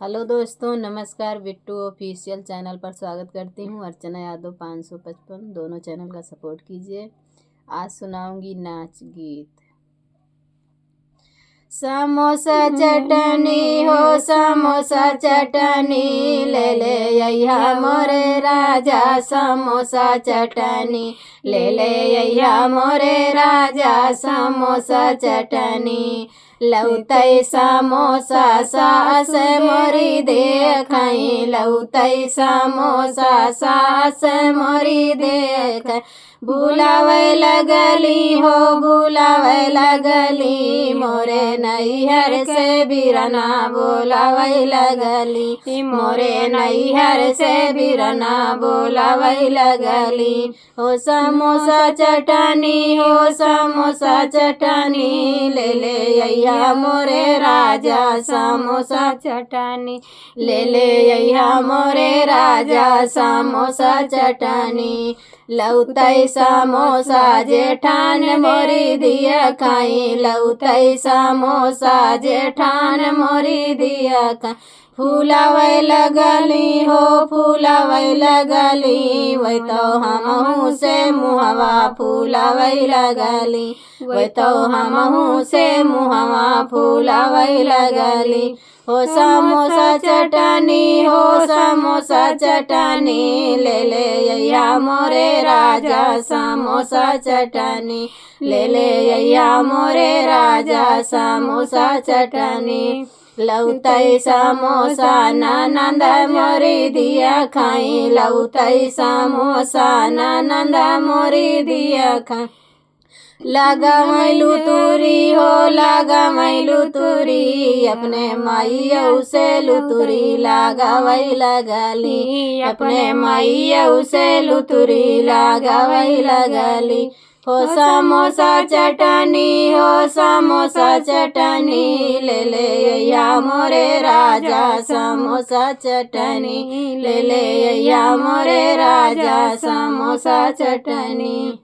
Hello दोस्तों, नमस्कार। Bittu official channel पर स्वागत करती हूँ। अर्चना यादव 555 दोनों चैनल का सपोर्ट कीजिए। आज सुनाऊंगी नाच गीत। समोसा चटनी हो समोसा चटनी, ले ले अइहा मोरे राजा समोसा चटनी, ले ले अइहा मोरे राजा समोसा चटनी। लौतै समोसा सास मोरी देखई, लौतै समोसा सास मोरी देख। बुलावे लगली हो बुलावे लगली, मोरे नैहर से बिरना बोलावे लगली, मोरे नैहर से बिरना बोलावे लगली। हो समोसा चटनी हो समोसा चटनी, ले ले अइहा मोरे राजा समोसा चटनी, ले ले अइहा मोरे राजा समोसा चटनी। लौतै समोसा जेठान मोरी दिया खाई, लौतै समोसा जेठान मोरी दिया खाई। फूलावे लगली हो फूलावे लगली, वै तो हमहू से मुहवा फूलावे लगली, वै तो हमहू से मुहवा फूलावे लगली। हो समोसा चटनी हो समोसा चटनी, ले ले अइहा मोरे राजा समोसा चटनी, ले ले अइहा मोरे राजा समोसा चटनी। लौतै समोसा ननंद मोरी दिया खाई, लौतै समोसा ननंद मोरी दिया खाई। लगावैलू तुरी हो लगावैलू तुरी, अपने माइयौ से लुतुरी लगावै लगली, अपने माइयौ से लुतुरी लगावै लगली। हो समोसा चटनी हो समोसा चटनी, ले ले अइहा मोरे राजा समोसा चटनी, ले ले अइहा मोरे राजा समोसा चटनी।